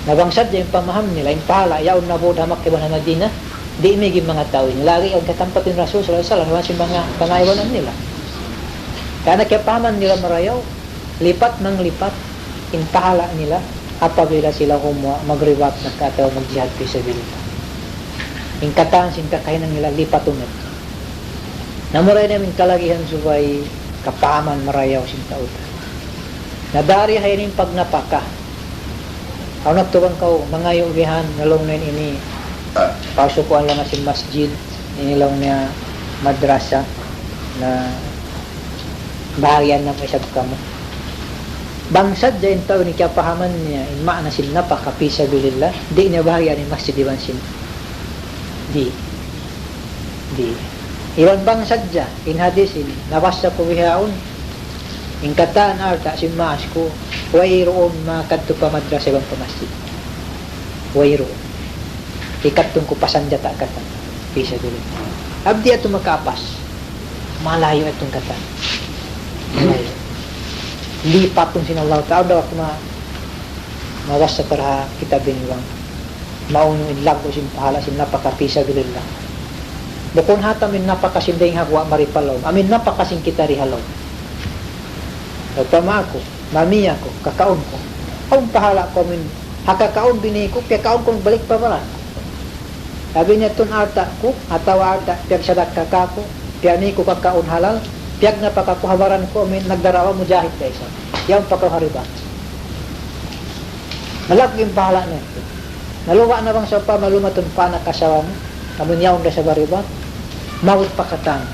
Nabangsad yung pamaham nila, yung pahala, yaon na bod hamak iban na Madina, di imiging mga tao yun. Lagi ang katampat yung Rasul, salang si mga pangaiwanan nila. Kaya nakipaman nila marayaw, lipat ng lipat, yung pahala nila, apabila sila mag-rewap na kataw, mag-jihad fisabilillah. Yung kataan, yung kakahinan nila, lipat unod. Namuray namin kalagihan subay, kapaman marayaw, yung tauta. Nadari hayin yung pagnapaka. Ako nagtubang ko, mga yugihan, nalong na ini, pasukuan lang na si masjid, inilong niya madrasa, na bahagian na may sabka mo. Bangsad dyan tao ni kapahaman niya, inma na sila napakapisa-bilillah, di niya bahagian ni masjid iban sin. Di. Iwan bangsad dyan, in hadisin, nabasa ko wihaon, in kataan arta, si maas ko, wairoon makadto pa madrasa ibang pamasjid. Wairoon. Ikatong ko pasanjata kata. Pisa dili. Abdi ato makapas. Malayo itong kata. Malayo. Lipatong sinallahu ta'ala daw ako mawas sa para kita biniwang. Maunong inlago sin pahala sin napakapisa bilillah. Bukon hata min napakasinding hagwa maripalaw. Amin napakasing kita rihalaw. Nagpama ako, mami ako, kakaon ko. Ang pahala ko min, hakakaon bini ko, kaya kaon kong balik pa pala. Sabi niya itong arta ko, atawa arta, piyag sadak kakako, piyag ni ko kakaon halal, piyag na pakakuhabaran ko, min nagdarawa mujahid ka isa. Yung pagkahariba. Malaging pahala na ito. Naluwa na bang sa pa, malumatun pa na kasawa mo, namunyaw na sa bariba, mawit pakatang.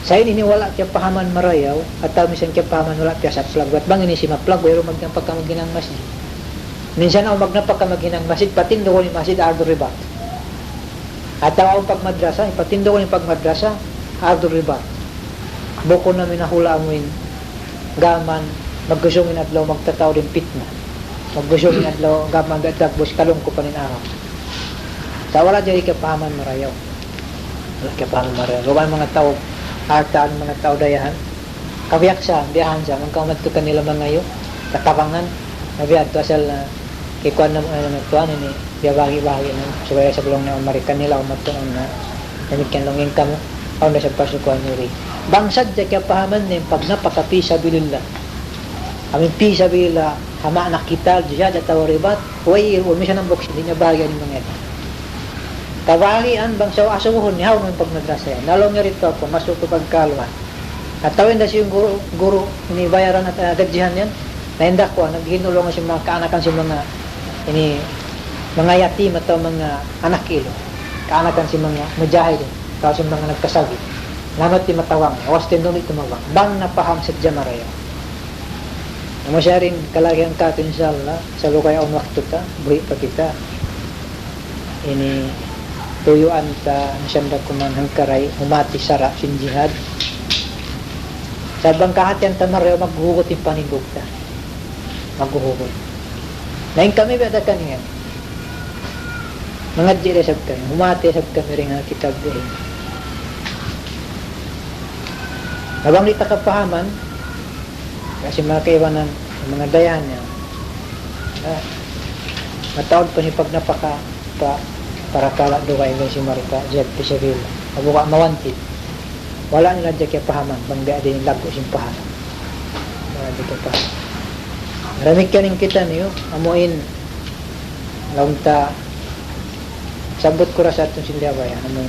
Sa ini wala kaya pahaman marayaw at misan kaya pahaman wala kaya sa plag at bang ini si maplag pero magnampag ka maghinang masjid minsan ako magnampag ka maghinang masjid patindo ko ni masjid ardo ribat at ako pag madrasa patindo ko ni pag madrasa ardo ribat buko na minahula amuin gaman maggusungin adlaw magtataw din pitna maggusungin adlaw gaman gadagbos kalong ko panin araw sa wala dyan kaya pahaman marayaw wala kaya pahaman marayaw gawan mga tao hartaan mga tao dayahan kabiyak sa biyahan sa magkamad to kanila mga iyo katabangan nabiyan to asal na kikuan na mga nagtuan ini biyabagi-bagi na subaya sa bulong na Amerikan nila umatuon na namikyan langin kamo aw na sa pasukuan nuri bangsad kaya pahaman ni pag napakapisa bilillah amin pisa bilillah hama na kita jihad at tawaribat way umi siya ng box hindi niya bagay ng mga ito kawalian bang sa asuhon ni haw ng pagmadrasa yan. Nalong nga rito ako, masuk ko pagkalwan. At tawin na siya yung guru inibayaran at gadjihan yan. Nahindak ko, naghinulong nga siya mga kaanakan siya mga yatim at mga anak ilo. Kaanakan siya mga mujahid. Tawag siya mga nagkasabi. Namat ti matawang, awas tindong ito mawang. Bang napaham sa Jamaraya. Namasya rin kalagihan ka ito inshallah. Sa lukay ang waktu ta, buhi pa kita. Ini tuyuan ta nasyanda kuman hangkaray humati sara sin jihad sabang kahatian tamareo maghuhugot yung panindog ta maghuhugot nahin kami bada kaniyan mga jire sab kami humati sab kami rin nga kitab din nabang di takapahaman kasi mga kaiwanan mga dayan niya matawad pa ni pag napaka para kala doon kayo si Marika Jed Pisavil mabuka mawantid wala nila dyan kaya pahaman bangga din lago siyang pahaman wala dito pa maraming kaning kita niyo amuin launta sabot ko ra sa atong silyabayan among